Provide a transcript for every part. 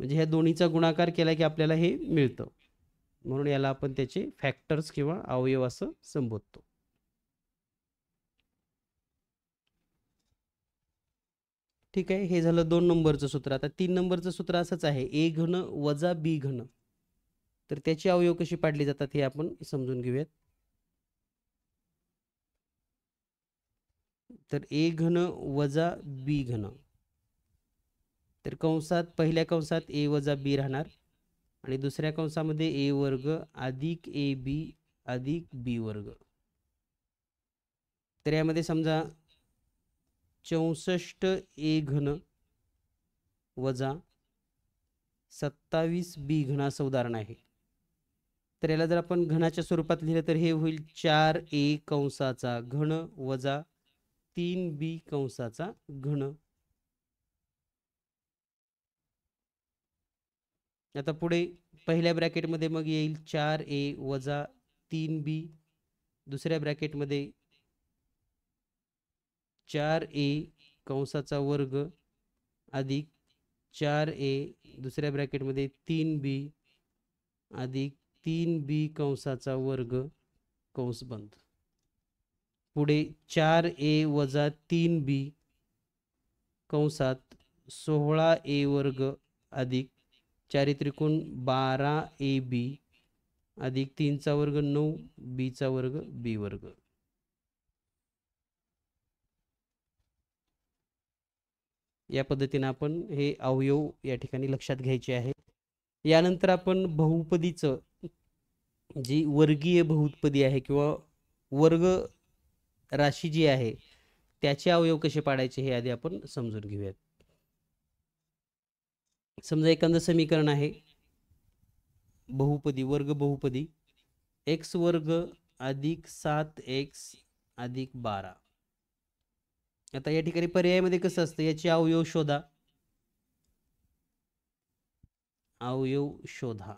म्हणजे ह्या दोन्हीचा गुणाकार केला की आपल्याला हे मिळतं, म्हणून याला आपण त्याचे फॅक्टर्स किंवा अवयव असं संबोधतो. ठीक आहे, हे झालं 2 नंबरचं सूत्र. आता 3 नंबरचं सूत्र असंच आहे, ए घन वजा बी घन. तर त्याची अवयव कशी पाडली जातात हे आपण समजून घेऊयात. तर ए घन वजा बी घन, तर कंसात पहिल्या कंसात ए वजा बी राहणार आणि दुसऱ्या कंसामध्ये ए वर्ग अधिक ए बी अधिक बी वर्ग. तर यामध्ये समजा 64 ए घन वजा 27 बी घन असं उदाहरण आहे. तर याला जर आपण घनाच्या स्वरूपात लिहिलं तर हे होईल 4 ए कंसाचा घन वजा 3 बी कंसाचा घन. आता पुढे पहिल्या ब्रॅकेटमध्ये मग येईल 4 ए वजा 3 बी, दुसऱ्या ब्रॅकेटमध्ये 4 ए कंसाचा वर्ग अधिक 4 ए दुसऱ्या ब्रॅकेटमध्ये 3 बी अधिक 3 बी कंसाचा वर्ग कंस बंद. पुढे 4 ए वजा 3 बी कंसात 16 ए वर्ग अधिक 4 त्रिकोण 12 ए बी अधिक 3चा वर्ग 9 बीचा वर्ग बी वर्ग. या पद्धतीने आपण हे अवयव या ठिकाणी लक्षात घ्यायचे आहे. यानंतर आपण बहुपदीचं, जी वर्गीय बहुपदी आहे किंवा वर्ग राशी जी आहे त्याचे अवयव कसे पाडायचे हे आधी आपण समजून घेऊयात. समजा एखादं समीकरण आहे बहुपदी, वर्ग बहुपदी x वर्ग अधिक 7x अधिक 12. आता या ठिकाणी पर्यायामध्ये कसं असतं, याचे अवयव शोधा, अवयव शोधा.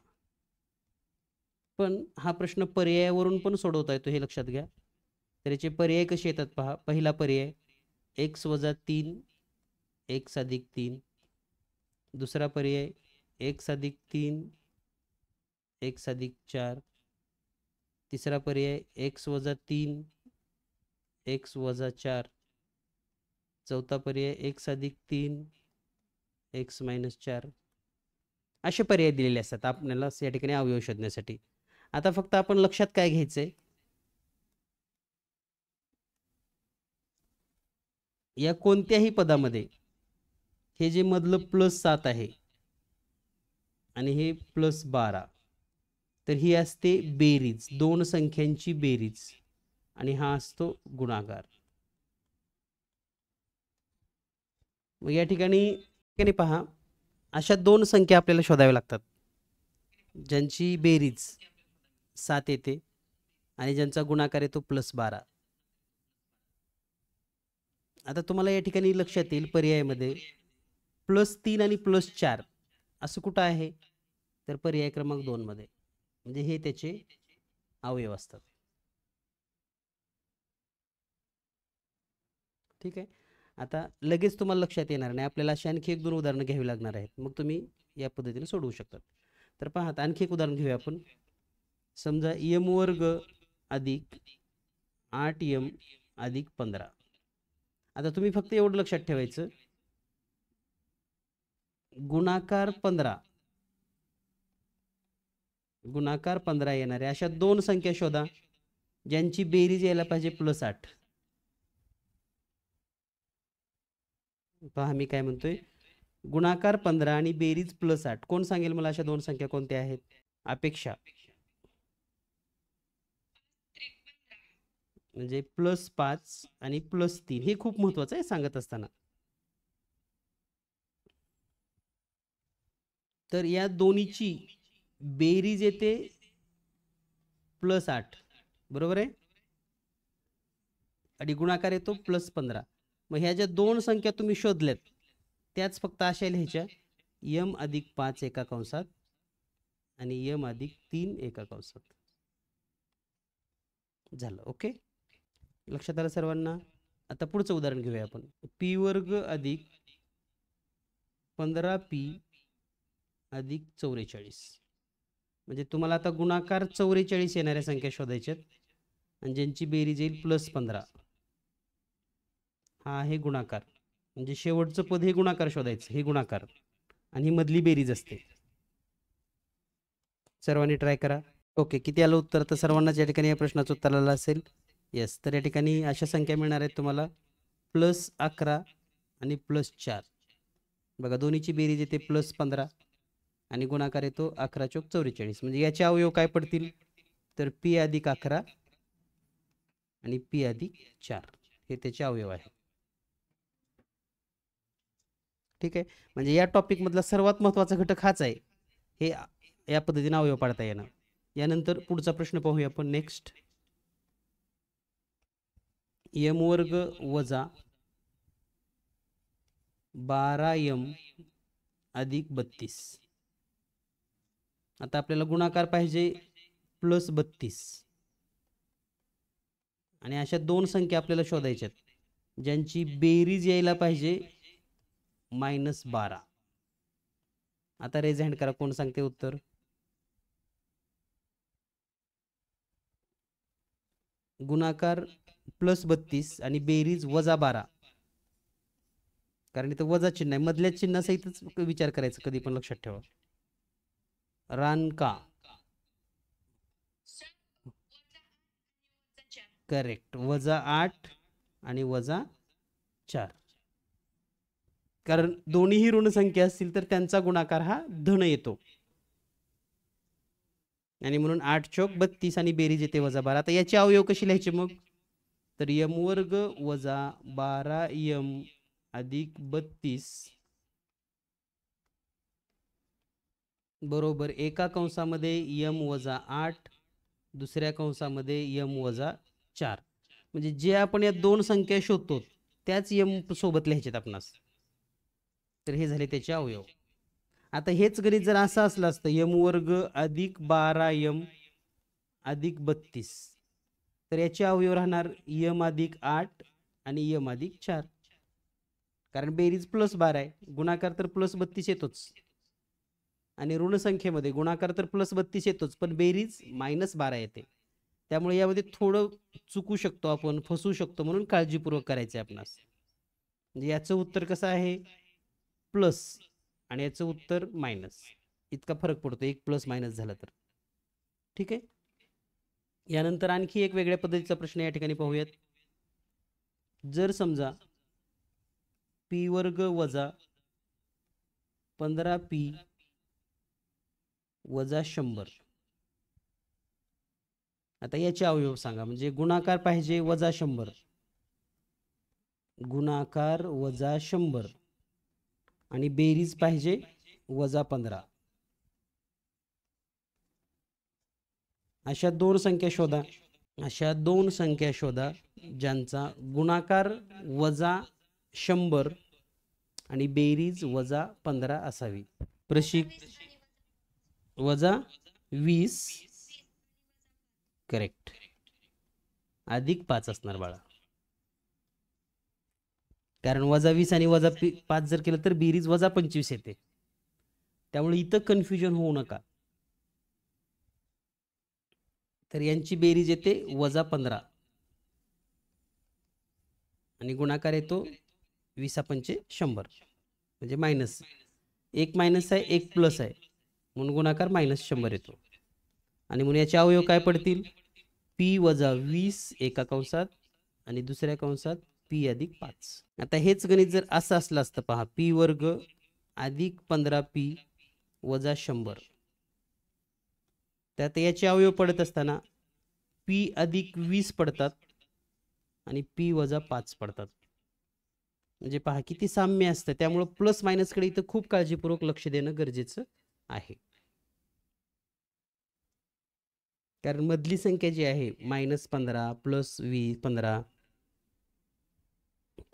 पण हा प्रश्न पर्यायावरून पण सोडवता येतो, हे लक्षात घ्या. तर याचे पर्याय कसे येतात पहा. पहिला पर्याय x वजा 3 x अधिक 3, दुसरा पर्याय x अधिक 3 x अधिक 4, तिसरा पर्याय x वजा 3 x वजा 4, चौथा पर्याय x अधिक 3 x मायनस 4. असे पर्याय दिलेले असतात आपल्याला या ठिकाणी अवयव शोधण्यासाठी. आता फक्त आपण लक्षात काय घ्यायचंय, या कोणत्याही पदामध्ये हे जे मधलं +7 आहे आणि हे +12, तर ही असते बेरीज, दोन संख्यांची बेरीज, आणि हा असतो गुणाकार. मग या ठिकाणी पहा, अशा दोन संख्या आपल्याला शोधाव्या लागतात ज्यांची बेरीज 7 येते आणि ज्यांचा गुणाकार येतो +12. आता तुम्हाला या ठिकाणी लक्षात येईल पर्यायामध्ये +3 आणि +4 असं कुठं आहे, तर पर्याय क्रमांक 2 मध्ये, म्हणजे हे त्याचे अवयव असतात. ठीक आहे. आता लगेच तुम्हाला लक्षात येणार नाही, आपल्याला अशी आणखी 1-2 उदाहरणं घ्यावी लागणार आहेत, मग तुम्ही या पद्धतीने सोडवू शकता. तर पहा, आणखी एक उदाहरण घेऊया आपण. समजा m वर्ग अधिक 8m अधिक 15. आता तुम्ही फक्त एवढं लक्षात ठेवायचं, गुणाकार 15 येणाऱ्या अशा दोन संख्या शोधा ज्यांची बेरीज यायला पाहिजे +8. पहा मी काय म्हणतोय, गुणाकार 15 आणि बेरीज +8. कोण सांगेल मला अशा दोन संख्या कोणत्या आहेत? अपेक्षा, म्हणजे +5 आणि +3. हे खूप महत्वाचं आहे सांगत असताना. तर या दोन्हीची बेरीज येते +8, बरोबर आहे, आणि गुणाकार येतो +15. मग ह्या ज्या दोन संख्या तुम्ही शोधल्यात त्याच फक्त अशा लिहायच्या, m अधिक 5 एका कंसात आणि m अधिक 3 एका कंसात. झालं, ओके, लक्षात आलं सर्वांना. आता पुढचं उदाहरण घेऊया आपण. p वर्ग अधिक 15p अधिक 44. म्हणजे तुम्हाला आता गुणाकार 44 येणाऱ्या संख्या शोधायच्यात आणि ज्यांची बेरीज येईल +15. हा आहे गुणाकार. म्हणजे शेवटचं पद हे गुणाकार शोधायचं, हे गुणाकार आणि ही मधली बेरीज असते. सर्वांनी ट्राय करा. ओके, किती आलं उत्तर? तर सर्वांनाच या ठिकाणी या प्रश्नाचं उत्तर आलं असेल. येस, तर या ठिकाणी अशा संख्या मिळणार आहेत तुम्हाला +11 आणि +4. बघा, दोन्हीची बेरीज येते +15 आणि गुणाकार येतो 11 चोक 44. म्हणजे याचे अवयव काय पडतील? तर p अधिक 11 आणि p अधिक 4 हे त्याचे अवयव आहे. ठीक आहे, म्हणजे या टॉपिक मधला सर्वात महत्वाचा घटक हाच आहे. हे या पद्धतीने अवयव पाडता येणं. यानंतर पुढचा प्रश्न पाहूया आपण. नेक्स्ट, m वर्ग वजा 12m अधिक 32. आता आपल्याला गुणाकार पाहिजे +32 आणि अशा दोन संख्या आपल्याला शोधायच्यात ज्यांची बेरीज यायला पाहिजे -12. आता रेज हँड करा, कोण सांगते उत्तर? गुणाकार +32 आणि बेरीज -12. कारण इथं वजा चिन्ह आहे, मधल्या चिन्हासहितच विचार करायचा कधी पण, लक्षात ठेवा. रानका, करेक्ट, -8 आणि -4. कारण दोन्हीही ऋण संख्या असतील तर त्यांचा गुणाकार हा धन येतो आणि म्हणून 8 चोक 32 आणि बेरीज येते -12. आता याचे अवयव कशी लिहायचे मग? तर m वर्ग वजा 12m अधिक 32 बरोबर एका कंसामध्ये m वजा 8, दुसऱ्या कंसामध्ये m वजा 4. म्हणजे जे आपण या दोन संख्या शोधतो त्याच m सोबत लिहायच्यात आपणास. तर हे झाले त्याचे अवयव. आता हेच गणित जर असं असलं असतं m वर्ग अधिक 12m अधिक 32, तर याचे अवयव राहणार m अधिक 8 आणि m अधिक 4. कारण बेरीज +12 आहे, गुणाकार तर +32 येतोच आणि ऋण संख्येमध्ये गुणाकार तर +32 येतोच, पण बेरीज -12 येते. त्यामुळे यामध्ये थोडं चुकू शकतो आपण, फसू शकतो, म्हणून काळजीपूर्वक करायचं आहे आपणास. म्हणजे याचं उत्तर कसं आहे? प्लस आणि याचं उत्तर मायनस. इतका फरक पडतो एक प्लस मायनस झालं तर. ठीक आहे, यानंतर आणखी एक वेगळ्या पद्धतीचा प्रश्न या ठिकाणी पाहूयात. जर समजा p वर्ग वजा 15p वजा 100. आता याचे अवयव सांगा. म्हणजे गुणाकार पाहिजे -100, गुणाकार -100 आणि बेरीज पाहिजे -15. अशा दोन संख्या शोधा. अशा दोन संख्या शोधा ज्यांचा गुणाकार -100 आणि बेरीज -15 असावी. प्रशिक -20 करेक्ट अधिक 5 असणार बाळा. कारण -20 आणि -5 जर केलं तर बेरीज -25 येते. त्यामुळे इथं कन्फ्युजन होऊ नका. तर यांची बेरीज येते -15 आणि गुणाकार येतो 20 100. म्हणजे मायनस, एक मायनस आहे एक प्लस आहे म्हणून गुणाकार -100 येतो. आणि म्हणून याचे अवयव काय पडतील? p वजा 20 एका कंसात आणि दुसऱ्या कंसात p अधिक 5. आता हेच गणित जर असं असलं असतं पहा, p वर्ग अधिक 15p वजा 100. त्यात याचे अवयव पडत असताना p अधिक 20 पडतात आणि p वजा 5 पडतात. म्हणजे पहा किती साम्य असतं. त्यामुळे प्लस मायनस कडे इथं खूप काळजीपूर्वक लक्ष देणं गरजेचं आहे. कारण मधली संख्या जी आहे -15 +20 15,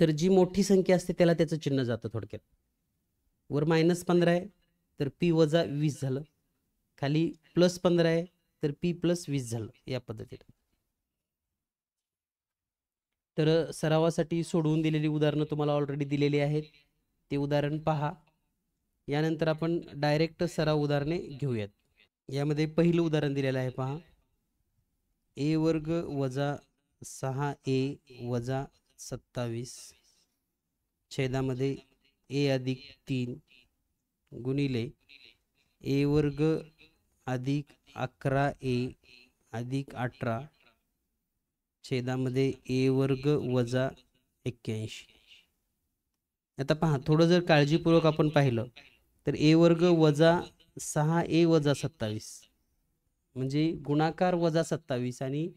तर जी मोठी संख्या असते त्याला त्याचं चिन्ह जातं थोडक्यात. वर -15 आहे तर p वजा 20 झालं, खाली +15 आहे तर p + 20 झालं, या पद्धतीने. तर सरावासाठी सोडवून दिलेली उदाहरणं तुम्हाला ऑलरेडी दिलेली आहेत. ते उदाहरण पहा यानंतर आपण डायरेक्ट सराव उदाहरणे घेऊयात. यामध्ये पहिलं उदाहरण दिलेलं आहे पहा. ए वर्ग वजा 6a वजा 27 छेदामध्ये ए अधिक 3 गुणिले ए वर्ग अधिक 11a अधिक 18 छेदामध्ये ए वर्ग वजा 81. आता पहा, थोडं जर काळजीपूर्वक आपण पाहिलं तर ए वर्ग वजा 6a वजा 27 म्हणजे गुणाकार वजा 27 आणि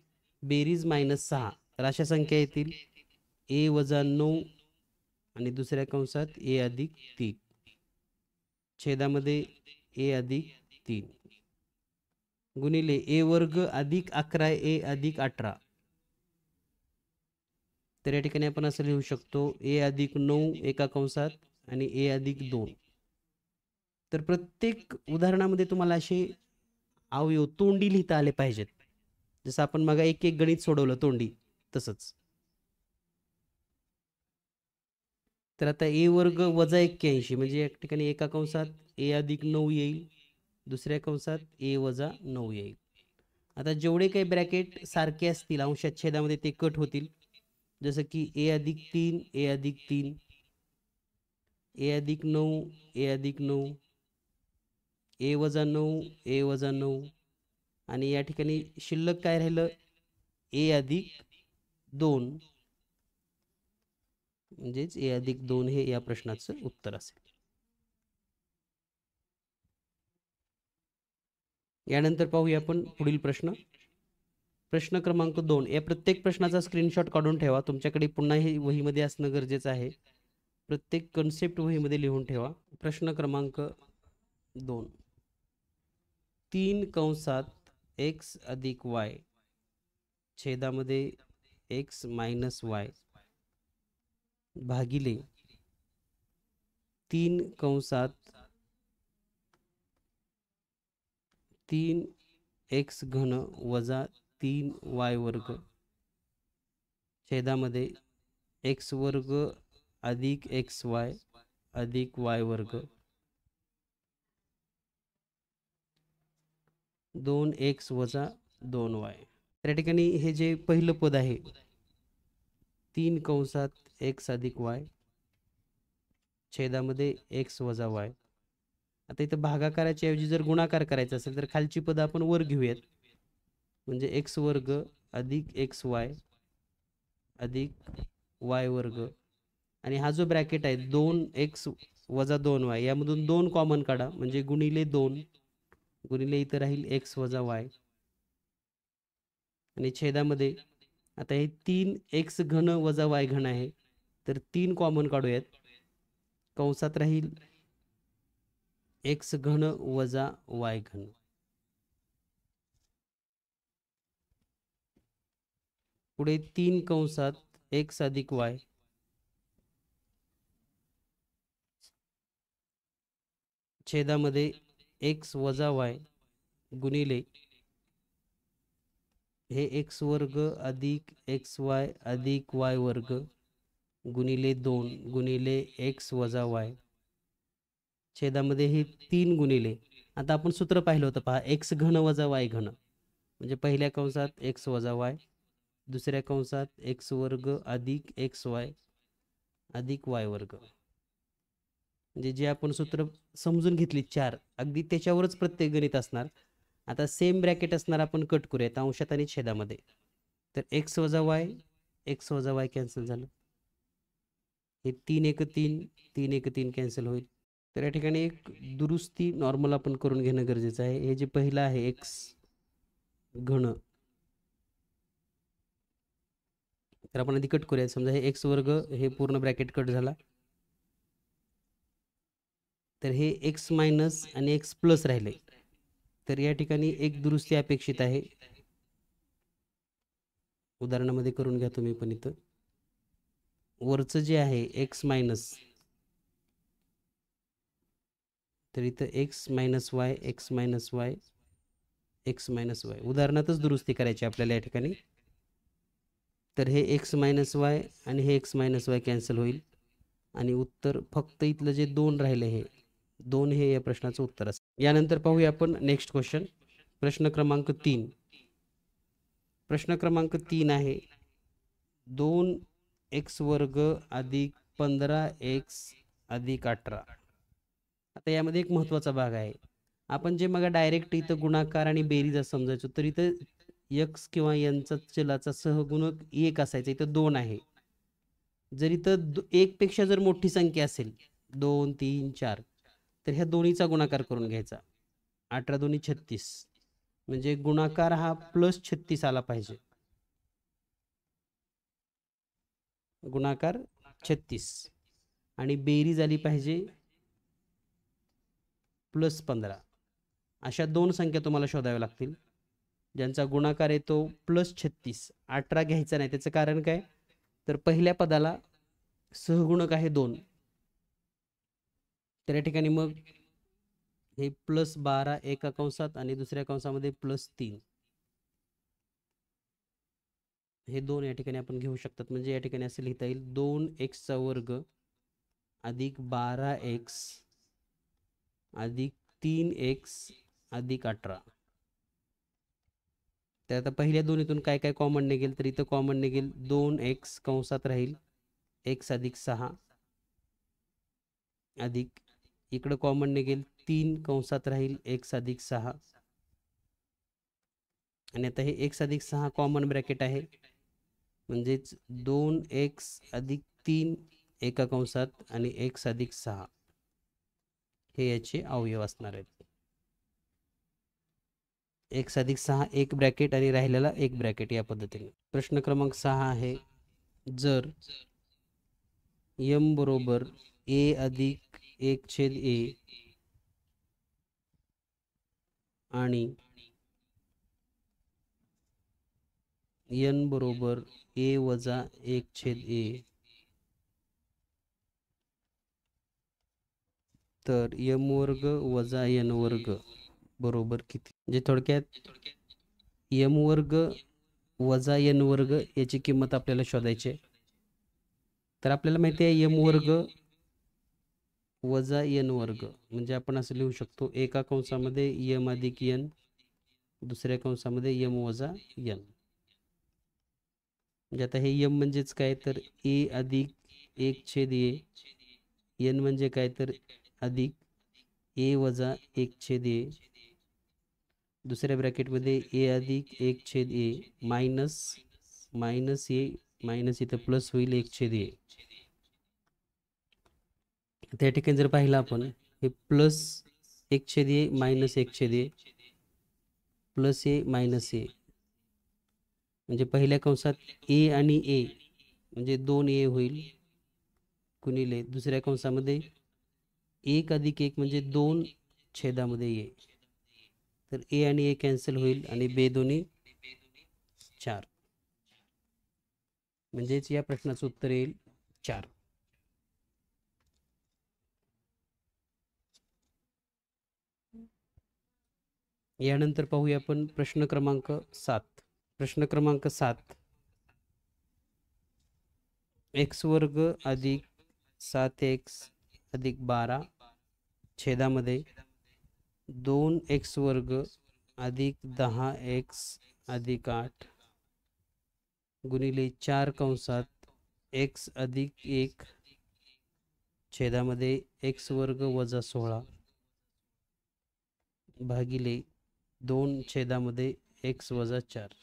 बेरीज -6, तर अशा संख्या येतील ए वजा 9 आणि दुसऱ्या कंसात ए अधिक 3 छेदामध्ये ए अधिक 3 गुणिले ए वर्ग अधिक 11a अधिक 18. तर या ठिकाणी आपण असं लिहू शकतो ए अधिक 9 एका कंसात आणि ए अधिक 2. तर प्रत्येक उदाहरणामध्ये तुम्हाला असे अवयव तोंडी लिहिता आले पाहिजेत, जसं आपण मग एक एक गणित सोडवलं तोंडी तसंच. तर आता ए वर्ग वजा 81 म्हणजे या ठिकाणी एका कंसात ए अधिक 9 येईल, दुसऱ्या कंसात ए वजा 9 येईल. आता जेवढे काही ब्रॅकेट सारखे असतील अंशात छेदामध्ये ते कट होतील, जसं की ए अधिक 3 ए अधिक 3 ए अधिक 9 ए अधिक 9 ए वजा 9 ए वजा 9 आणि या ठिकाणी शिल्लक काय राहिलं ए अधिक 2 म्हणजेच ए अधिक 2 हे या प्रश्नाचं उत्तर असेल. यानंतर पाहूया आपण पुढील प्रश्न. प्रश्न क्रमांक 2. या प्रत्येक प्रश्नाचा स्क्रीनशॉट काढून ठेवा. तुमच्याकडे पुन्हा हे वहीमध्ये असणं गरजेचं आहे. प्रत्येक कन्सेप्ट वहीमध्ये लिहून ठेवा. प्रश्न क्रमांक 2. 3 कंसात x अधिक y छेदामध्ये x मायनस y भागिले 3 कंसात 3x घन वजा 3y वर्ग छेदामध्ये x वर्ग अधिक xy अधिक y वर्ग 2x वजा 2y. त्या ठिकाणी हे जे पहिलं पद आहे 3 कंसात x अधिक y छेदामध्ये x वजा y. आता इथं भागाकाराच्या ऐवजी जर गुणाकार करायचा असेल तर खालची पद आपण वर घेऊयात, म्हणजे x वर्ग अधिक xy अधिक y वर्ग आणि हा जो ब्रॅकेट आहे 2x वजा 2y यामधून 2 कॉमन काढा म्हणजे गुणिले 2 गुणिले इथं राहील x वजा y आणि छेदामध्ये आता हे 3x घन वजा y घन आहे तर 3 कॉमन काढूयात, कंसात राहील x घन वजा y घन पुढे 3 कंसात x अधिक y छेदामध्ये x वजा y गुणिले हे x वर्ग अधिक xy अधिक y वर्ग गुणिले 2 गुणिले x वजा y छेदामध्ये हे 3 गुणिले, आता आपण सूत्र पाहिलं होतं पहा, x घन वजा y घन म्हणजे पहिल्या कंसात x वजा y दुसऱ्या कंसात x वर्ग अधिक xy अधिक y वर्ग, म्हणजे जे आपण सूत्र समजून घेतली 4 अगदी त्याच्यावरच प्रत्येक गणित असणार. आता सेम ब्रॅकेट असणार, आपण कट करूयात अंशात आणि छेदामध्ये. तर x वजा y कॅन्सल झालं, हे 3 एक 3 3 एक 3 कॅन्सल होईल. तर या ठिकाणी एक दुरुस्ती नॉर्मल आपण करून घेणं गरजेचं आहे. हे जे पहिलं आहे x घन, तर आपण आधी कट करूया. समजा हे x वर्ग हे पूर्ण ब्रॅकेट कट झाला, तर हे x मायनस आणि x प्लस राहिले. तर या ठिकाणी एक दुरुस्ती अपेक्षित आहे, उदाहरणामध्ये करून घ्या तुम्ही पण. इथं वरचं जे आहे x मायनस, तर इथं x minus y x minus y x minus y उदाहरणातच दुरुस्ती करायची आपल्याला या ठिकाणी. तर हे x मायनस वाय आणि हे x मायनस वाय कॅन्सल होईल आणि उत्तर फक्त इथलं जे 2 राहिले हे 2 हे या प्रश्नाचं उत्तर असेल. यानंतर पाहूया आपण नेक्स्ट क्वेश्चन. प्रश्न क्रमांक 3. प्रश्न क्रमांक 3 आहे 2x वर्ग अधिक 15x अधिक 18. आता यामध्ये एक महत्त्वाचा भाग आहे. आपण जे मग डायरेक्ट इथं गुणाकार आणि बेरीज असं समजायचो, तर इथं x किंवा nचा चलाचा सहगुणक 1 असायचा, इथं 2 आहे. जर इथं 1 पेक्षा जर मोठी संख्या असेल 2 3 4, तर ह्या दोन्हीचा गुणाकार करून घ्यायचा. 18 दोन्ही 36, म्हणजे गुणाकार हा +36 आला पाहिजे. गुणाकार 36 आणि बेरीज आली पाहिजे +15. अशा 2 संख्या तुम्हाला शोधाव्या लागतील ज्यांचा गुणाकार येतो +36. 18 घ्यायचा नाही. त्याचं कारण काय, तर पहिल्या पदाला सहगुणक आहे 2, तर या ठिकाणी मग हे +12 एका कंसात आणि दुसऱ्या कंसामध्ये +3, हे 2 या ठिकाणी आपण घेऊ शकतात. म्हणजे या ठिकाणी असं लिहिता येईल 2x वर्ग अधिक 12x अधिक 3x अधिक 18. तर आता पहिल्या दोन्हीतून काय काय कॉमन निघेल, तर इथं कॉमन निघेल 2x कंसात राहील x अधिक 6 अधिक इकडं कॉमन निघेल 3 कंसात राहील x अधिक 6. आणि आता हे x अधिक 6 कॉमन ब्रॅकेट आहे, म्हणजेच 2x अधिक 3 एका कंसात आणि x अधिक 6 हे याचे अवयव असणार आहेत. x अधिक 6 एक ब्रॅकेट आणि राहिलेला एक ब्रॅकेट, या पद्धतीने. प्रश्न क्रमांक 6 आहे जर m बरोबर a अधिक 1/a आणि n बरोबर a वजा 1/a, तर m वर्ग वजा n वर्ग बरोबर किती. म्हणजे थोडक्यात m वर्ग वजा n वर्ग याची किंमत आपल्याला शोधायची आहे. तर आपल्याला माहिती आहे m वर्ग वजा n वर्ग म्हणजे आपण असं लिहू शकतो, एका कंसामध्ये m अधिक n, दुसऱ्या कंसामध्ये m वजा n. म्हणजे आता हे m म्हणजेच काय, तर a अधिक 1/a, n म्हणजे काय, तर अधिक a वजा 1/a, दुसऱ्या ब्रॅकेटमध्ये a अधिक 1/a minus minus a minus इथं प्लस होईल 1/a. त्या ठिकाणी जर पाहिलं आपण, हे plus 1/a minus 1/a plus a minus a, म्हणजे पहिल्या कंसात a आणि a म्हणजे 2a होईल गुणिले दुसऱ्या कंसामध्ये 1 अधिक 1 म्हणजे 2 छेदामध्ये a, तर a आणि a कॅन्सल होईल आणि बे दोन्ही 4, म्हणजेच या प्रश्नाचं उत्तर येईल 4. यानंतर पाहूया आपण प्रश्न क्रमांक 7. प्रश्न क्रमांक 7, x वर्ग अधिक 7x अधिक 12 छेदामध्ये 2x वर्ग अधिक 10x अधिक 8 गुणिले 4 कंसात x अधिक 1 छेदामध्ये x वर्ग वजा 16 भागिले 2 छेदामध्ये x वजा 4.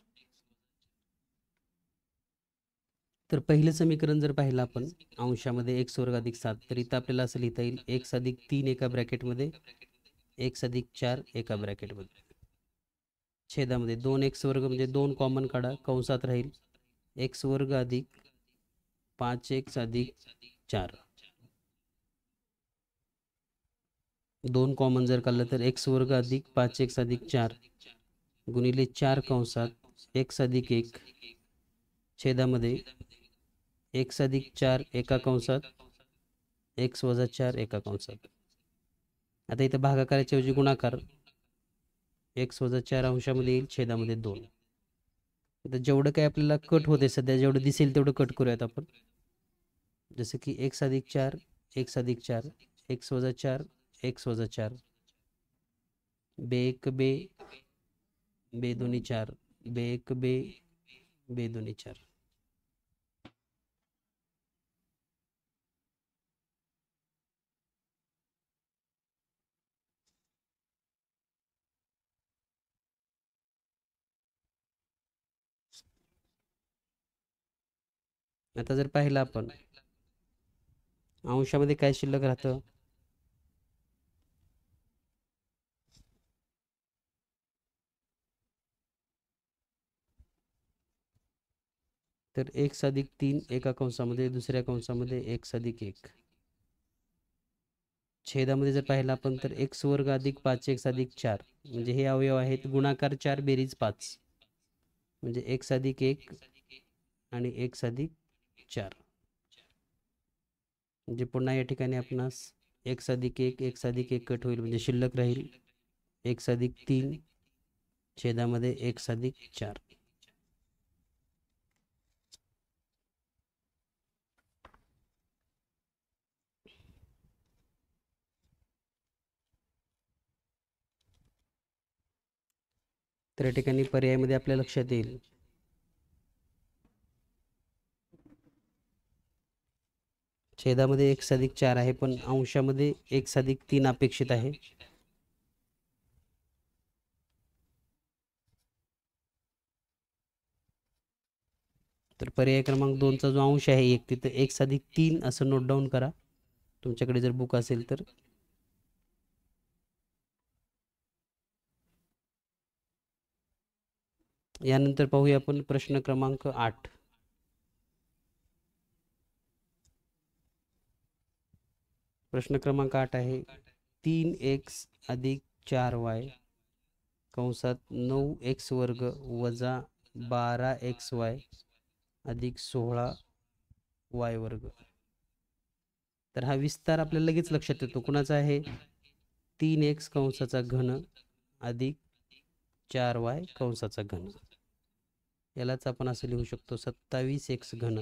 तर पहिलं समीकरण जर पाहिलं आपण अंशामध्ये x वर्ग अधिक 7, तर इथं आपल्याला असं लिहिता येईल x अधिक 3 एका ब्रॅकेटमध्ये, x अधिक 4 एका ब्रॅकेटमध्ये, छेदामध्ये 2x वर्ग म्हणजे 2 कॉमन काढा, कंसात राहील x वर्ग अधिक 5x अधिक 4, 2 कॉमन जर काढलं तर x वर्ग अधिक 5x अधिक 4 गुणिले 4 कंसात x अधिक 1 छेदामध्ये x अधिक 4 एका कंसात x वजा 4 एका कंसात. आता इथं भागाकाराच्या ऐवजी गुणाकार, x वजा 4 अंशामध्ये येईल, छेदामध्ये 2. आता जेवढं काय आपल्याला कट होते सध्या, जेवढं दिसेल तेवढं कट करूयात आपण. जसं की x अधिक 4 x अधिक 4 x वजा 4 एक्स वजा 4, बे एक बे, बे दोन्ही 4, बे एक बे, बे दोन्ही 4. आता जर पाहिलं आपण अंशामध्ये काय शिल्लक राहतं, तर 1+3 एका कंसामध्ये, दुसऱ्या कंसामध्ये 1+1. छेदामध्ये जर पाहिलं आपण तर x वर्ग अधिक 5x अधिक 4, म्हणजे हे अवयव आहेत गुणाकार 4 बेरीज 5, म्हणजे x+1 आणि x+4. म्हणजे पुन्हा या ठिकाणी आपणास x+1 x+1 कट होईल, म्हणजे शिल्लक राहील x+3 छेदामध्ये x+4. तर या ठिकाणी पर्यायामध्ये आपल्या लक्षात येईल छेदामध्ये x+4 आहे, पण अंशामध्ये x+3 अपेक्षित आहे. तर पर्याय क्रमांक 2चा जो अंश आहे एक, तिथं x+3 असं नोट डाऊन करा तुमच्याकडे जर बुक असेल तर. यानंतर पाहूया आपण प्रश्न क्रमांक 8. प्रश्न क्रमांक 8 आहे 3x अधिक 4y कंसात 9x वर्ग वजा 12xy अधिक 16y वर्ग. तर हा विस्तार आपल्याला लगेच लक्षात येतो, कुणाचा आहे, 3x कंसाचा घन अधिक 4y कंसाचा घन. यालाच आपण असं लिहू शकतो 27x घन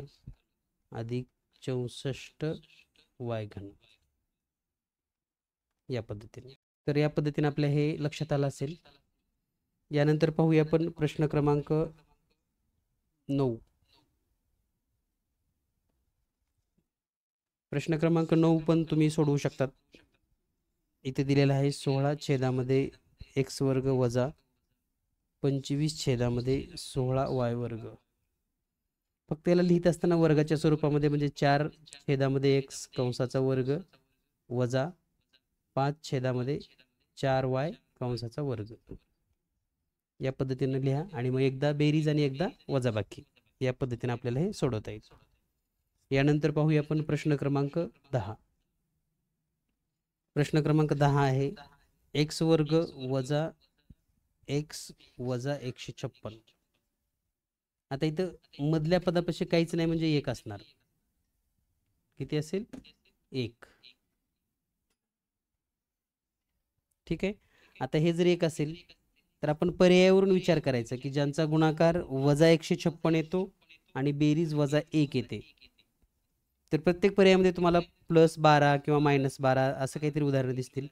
अधिक 64y घन, या पद्धतीने. तर या पद्धतीने आपल्या हे लक्षात आलं असेल. यानंतर पाहूया आपण प्रश्न क्रमांक 9. प्रश्न क्रमांक 9 पण तुम्ही सोडवू शकतात. इथे दिलेला आहे 16 छेदामध्ये x वर्ग वजा 25 छेदामध्ये 16y वर्ग. फक्त याला लिहित असताना वर्गाच्या स्वरूपामध्ये, म्हणजे 4 छेदामध्ये x कंसाचा वर्ग वजा 5 छेदामध्ये 4y कंसाचा वर्ग, या पद्धतीने लिहा. आणि मग एकदा बेरीज आणि एकदा वजाबाकी, या पद्धतीने आपल्याला हे सोडवता येईल. यानंतर पाहूया आपण प्रश्न क्रमांक 10. प्रश्न क्रमांक 10 आहे x वर्ग वजा x वजा 156. आता इथं मधल्या पदापाशी काहीच नाही, म्हणजे 1 असणार. किती असेल, 1. ठीक आहे. आता हे जर 1 असेल तर आपण पर्यायावरून विचार करायचा की ज्यांचा गुणाकार वजा 156 येतो आणि बेरीज वजा 1 येते. तर प्रत्येक पर्यायामध्ये तुम्हाला +12 किंवा -12 असं काहीतरी उदाहरणं दिसतील.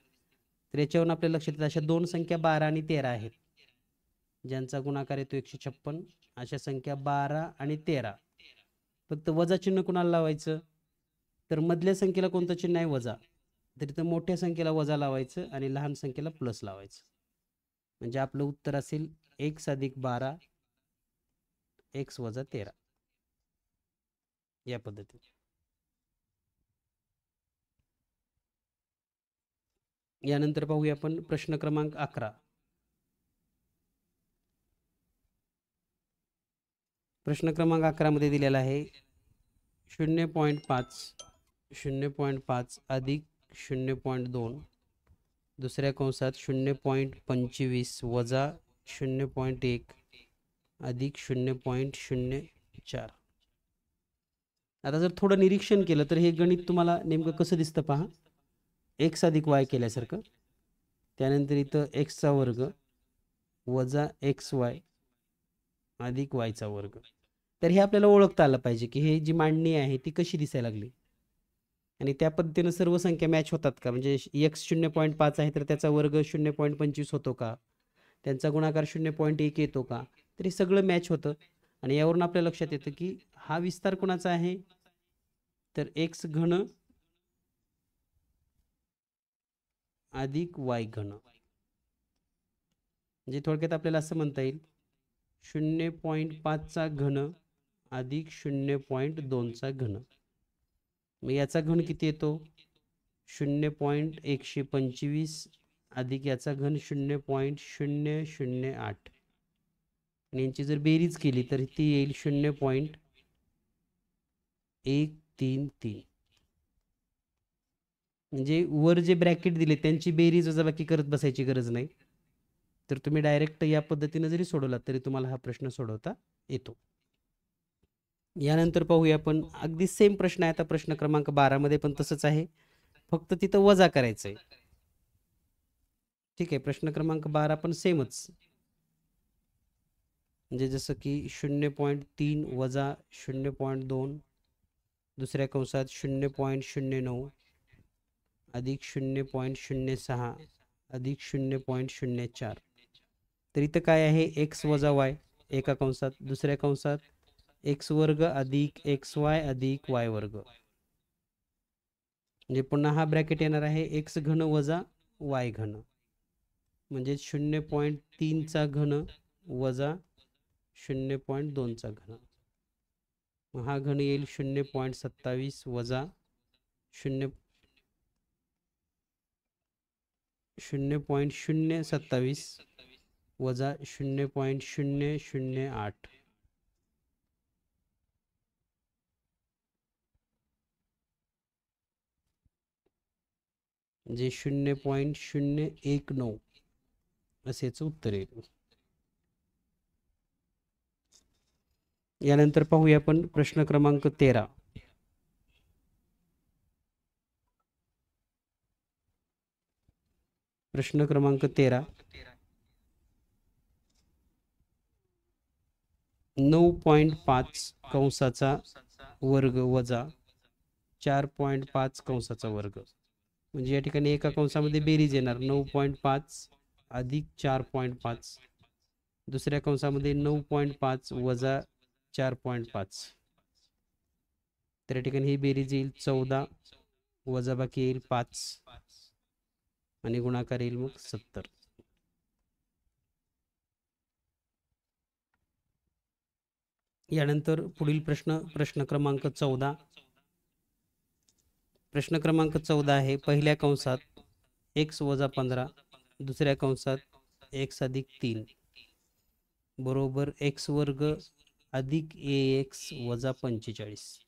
तर याच्यावरून आपल्या लक्षात येतं अशा 2 संख्या 12 आणि 13 आहेत, ज्यांचा गुणाकार येतो 156. अशा संख्या 12 आणि 13. फक्त वजा चिन्ह कुणाला लावायचं, तर मधल्या संख्येला कोणतं चिन्ह आहे, वजा. तर इथं मोठ्या संख्येला वजा लावायचं आणि लहान संख्येला प्लस लावायचं, म्हणजे आपलं उत्तर असेल x अधिक 12 x वजा 13, या पद्धतीने. यानंतर पाहूया आपण प्रश्न क्रमांक 11. प्रश्न क्रमांक 11 मध्ये दिलेला आहे 0.5 अधिक 0.2 दुसऱ्या कंसात 0.25 वजा 0.1 अधिक 0.04. आता जर थोडं निरीक्षण केलं तर हे गणित तुम्हाला नेमकं कसं दिसतं पहा, x अधिक y केल्यासारखं. त्यानंतर इथं x चा वर्ग वजा xy अधिक y चा वर्ग. तर हे आपल्याला ओळखता आलं पाहिजे की हे जी मांडणी आहे ती कशी दिसायला लागली. आणि त्या पद्धतीनं सर्व संख्या मॅच होतात का? म्हणजे x 0.5 आहे तर त्याचा वर्ग 0.25 होतो का? त्यांचा गुणाकार 0.1 येतो का? तर हे सगळं मॅच होतं आणि यावरून आपल्या लक्षात येतं की हा विस्तार कोणाचा आहे? तर x घन अधिक y घन. म्हणजे थोडक्यात आपल्याला असं म्हणता येईल 0.5चा घन अधिक 0.2चा घन. मग याचा घन किती येतो? 0.125 अधिक याचा घन 0.008 आणि यांची जर बेरीज केली तर ती येईल 0.133. म्हणजे वर जे ब्रॅकेट दिले त्यांची बेरीज वजाबाकी करत बसायची गरज नाही. तर तुम्ही डायरेक्ट या पद्धतीने जरी सोडवलात तरी तुम्हाला हा प्रश्न सोडवता येतो. यानंतर पाहूया आपण अगदी सेम प्रश्न आहे. आता प्रश्न क्रमांक 12 मध्ये पण तसंच आहे, फक्त तिथं वजा करायचंय. ठीक आहे, प्रश्न क्रमांक 12 पण सेमच. म्हणजे जसं की 0.3 वजा 0.2 दुसऱ्या कंसात 0.09 अधिक 0.06 अधिक 0.04. तर इथं काय आहे? x वजा y एका कंसात, दुसऱ्या कंसात x वर्ग अधिक xy अधिक y वर्ग. म्हणजे पुन्हा हा ब्रॅकेट येणार आहे x घन वजा y घन, म्हणजे 0.3चा घन वजा 0.2चा घन. मग हा घन येईल 0.27 वजा 0.027 वजा 0.008. म्हणजे 0.019 असेच उत्तर येईल. यानंतर पाहूया आपण प्रश्न क्रमांक 13. प्रश्न क्रमांक 13. 9.5 कंसाचा वर्ग वजा 4.5 कंसाचा वर्ग. म्हणजे या ठिकाणी एका कंसामध्ये बेरीज येणार 9.5 अधिक 4.5, दुसऱ्या कंसामध्ये 9.5 वजा 4.5. तर या ठिकाणी ही बेरीज येईल 14, वजाबाकी येईल 5 आणि गुणाकार येईल मग 70. यानंतर पुढील प्रश्न क्रमांक 14. प्रश्न क्रमांक 14 आहे, पहिल्या कंसात x वजा 15 दुसऱ्या कंसात x अधिक 3 बरोबर x वर्ग अधिक ax वजा 45.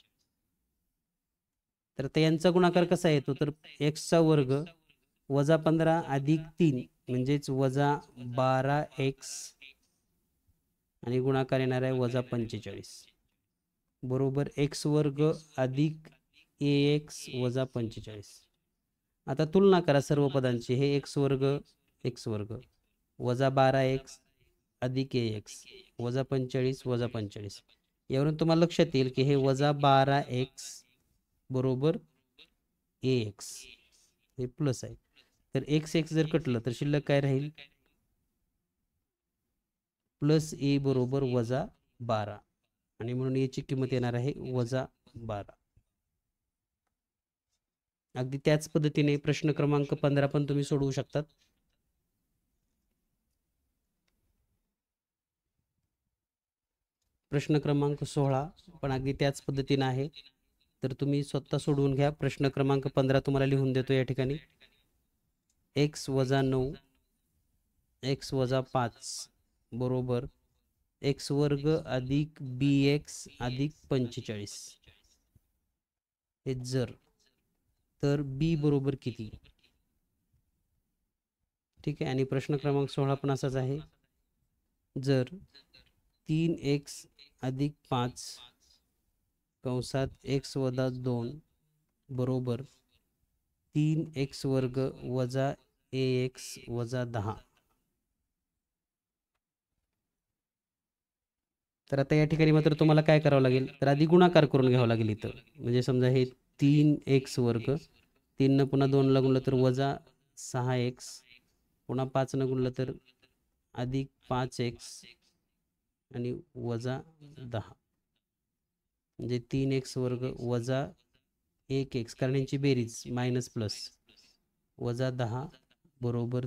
तर आता यांचा गुणाकार कसा येतो? तर x चा वर्ग वजा 15 अधिक 3 म्हणजेच वजा 12x आणि गुणाकार येणार आहे वजा 45 बरोबर x वर्ग अधिक ax वजा 45. आता तुलना करा सर्व पदांची. हे x वर्ग वजा 12x अधिक ax वजा 45 वजा 45. यावरून तुम्हाला लक्षात येईल की हे वजा 12x बरोबर ax हे प्लस आहे. तर x जर कटलं तर शिल्लक काय राहील? प्लस a बरोबर वजा 12 आणि म्हणून याची किंमत येणार आहे वजा 12. अगदी त्याच पद्धतीने प्रश्न क्रमांक 15 पण तुम्ही सोडवू शकतात. प्रश्न क्रमांक 16 पण अगदी त्याच पद्धतीने आहे, तर तुम्ही स्वतः सोडवून घ्या. प्रश्न क्रमांक 15 तुम्हाला लिहून देतो या ठिकाणी. x वजा 9 x वजा 5 बरोबर x वर्ग अधिक bx अधिक 45. हे जर तर b बरोबर किती? ठीक आहे, आणि प्रश्न क्रमांक 16 पण असाच आहे. जर 3x अधिक 5 कंसात x वजा 2 बरोबर 3x वर्ग वजा ax वजा 10. तर आता या ठिकाणी मात्र तुम्हाला काय करावं लागेल? तर आधी गुणाकार करून घ्यावं लागेल इथं. म्हणजे समजा हे 3x वर्ग, 3 पुन्हा 2 ला गुणलं तर वजा 6x, पुन्हा 5 गुणलं तर अधिक 5x आणि वजा 10, म्हणजे 3x वर्ग वजा 1x, कारण यांची बेरीज मायनस प्लस वजा 10 बरोबर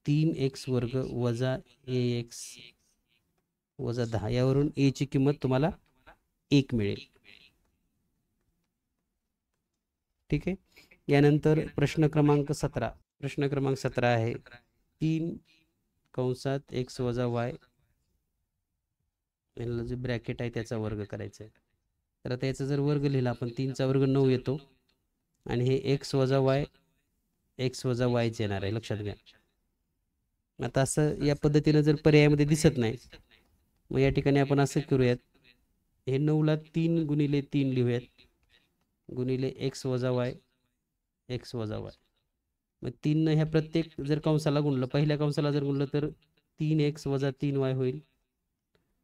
3x वर्ग वजा ax वजा 10. यावरून a ची किंमत तुम्हाला 1 मिळेल. ठीक आहे. यानंतर प्रश्न क्रमांक 17. प्रश्न क्रमांक 17 आहे 3 कंसात x वजा y, याला जे ब्रॅकेट आहे त्याचा वर्ग करायचा आहे. तर आता याचा जर वर्ग लिहिला आपण 3चा वर्ग 9 येतो आणि हे x वजा yच येणार आहे, लक्षात घ्या. आता असं या पद्धतीनं जर पर्यायामध्ये दिसत नाही, मग या ठिकाणी आपण असं करूयात, हे 9ला 3 गुणिले 3 लिहूयात, गुणिले x वजा y, मग 3 ह्या प्रत्येक जर कंसाला गुणलं, पहिल्या कंसाला जर गुणलं तर 3x वजा 3y होईल,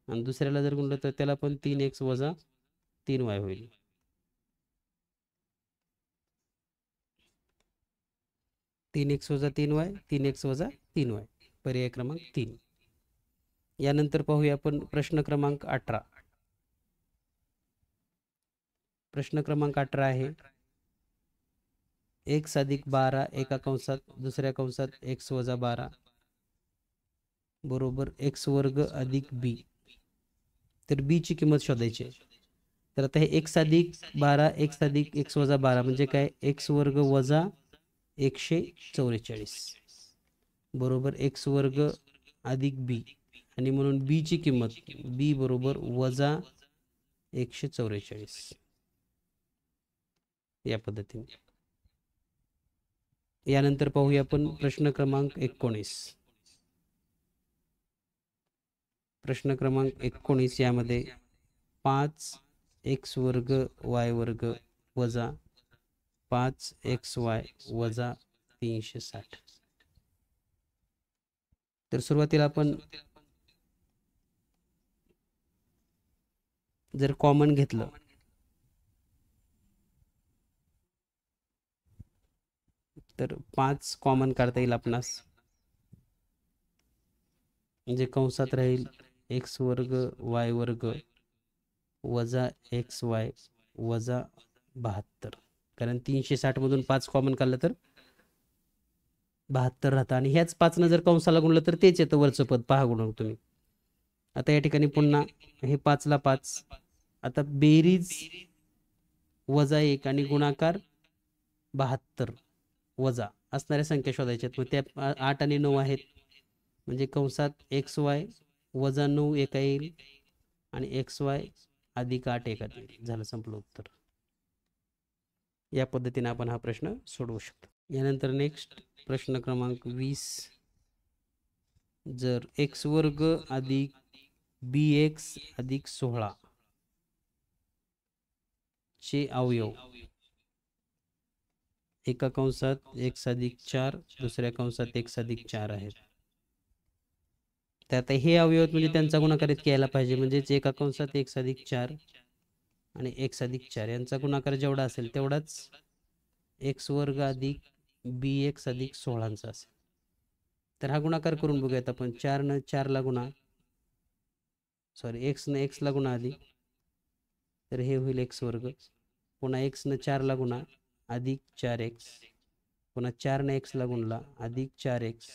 आणि दुसऱ्याला जर गुणलं तर त्याला पण 3x वजा 3y होईल. तीन एक्स वजा 3y, 3x वजा 3y, पर्याय क्रमांक 3. यानंतर पाहूया आपण प्रश्न क्रमांक 18. प्रश्न क्रमांक 18 आहे x अधिक 12 एका कंसात दुसऱ्या कंसात x वजा 12 बरोबर x वर्ग अधिक b. तर b ची किंमत शोधायची आहे. तर आता हे x अधिक 12 x अधिक x वजा 12 म्हणजे काय, x वर्ग वजा 144 बरोबर x वर्ग अधिक b, आणि म्हणून b ची किंमत b बरोबर वजा 144 या पद्धतीने. यानंतर पाहूया आपण प्रश्न क्रमांक 19. प्रश्न क्रमांक 19 यामध्ये 5x वर्ग y वर्ग वजा 5xy वजा 360. तर सुरुवातीला आपण जर कॉमन घेतलं तर 5 कॉमन काढता येईल आपणास, म्हणजे कंसात राहील x वर्ग y वर्ग वजा xy वजा 72, कारण 360 मधून 5 कॉमन काढलं तर 72 राहतं, आणि ह्याच 5 जर कंसाला गुणलं तर तेच येतं वरचं पद, पहा गुणून तुम्ही. आता या ठिकाणी पुन्हा हे 5 ला 5, आता बेरीज वजा 1 आणि गुणाकार 72 वजा असणाऱ्या संख्या शोधायच्या आहेत. मग त्या 8 आणि 9 आहेत, म्हणजे कंसात xy वजा 9 एका येईल आणि xy अधिक 8 एका येईल. झालं, संपलं उत्तर. या पद्धतीने आपण हा प्रश्न सोडवू शकतो. यानंतर नेक्स्ट प्रश्न क्रमांक 20. जर x वर्ग अधिक bx अधिक 16 चे अवयव एका कंसात x अधिक 4 दुसऱ्या कंसात x अधिक 4 आहेत, तर आता हे अवयव म्हणजे त्यांचा गुणाकार इतके यायला पाहिजे, म्हणजेच एका कंसात x अधिक 4 आणि x अधिक 4 यांचा गुणाकार जेवढा असेल तेवढाच x वर्ग अधिक bx अधिक 16 असेल. तर हा गुणाकार करून बघूयात आपण. 4 न 4 ला गुणा, सॉरी x न x ला गुणा आधी, तर हे होईल x वर्ग, पुन्हा x न 4 ला गुणा अधिक 4x, पुन्हा 4 न x ला गुणला अधिक 4x,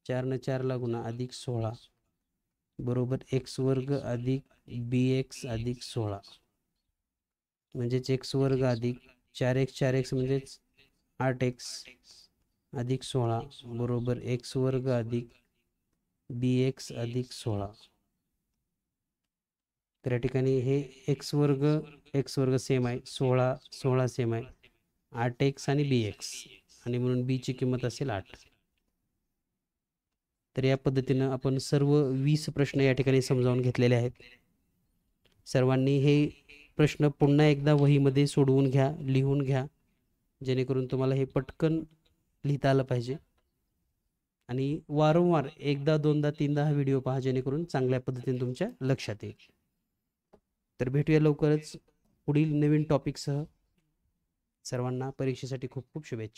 4 न 4 ला गुणा अधिक 16 बरोबर x वर्ग अधिक bx अधिक 16, म्हणजेच x वर्ग अधिक 4x म्हणजेच 8x अधिक 16 बरोबर x वर्ग अधिक bx अधिक 16. तर या ठिकाणी हे x वर्ग सेम आहे, 16 सेम आहे, 8x आणि bx, आणि म्हणून b ची किंमत असेल 8. तर या पद्धतीनं आपण सर्व 20 प्रश्न या ठिकाणी समजावून घेतलेले आहेत. सर्वांनी हे प्रश्न पुन्हा एकदा वहीमध्ये सोडवून घ्या, लिहून घ्या, जेणेकरून तुम्हाला हे पटकन लिहिता आलं पाहिजे, आणि वारंवार एकदा दोनदा तीनदा हा व्हिडिओ पहा, जेणेकरून चांगल्या पद्धतीने तुमच्या लक्षात येईल. तर भेटूया लवकरच पुढील नवीन टॉपिकसह. सर्वांना परीक्षेसाठी खूप खूप शुभेच्छा.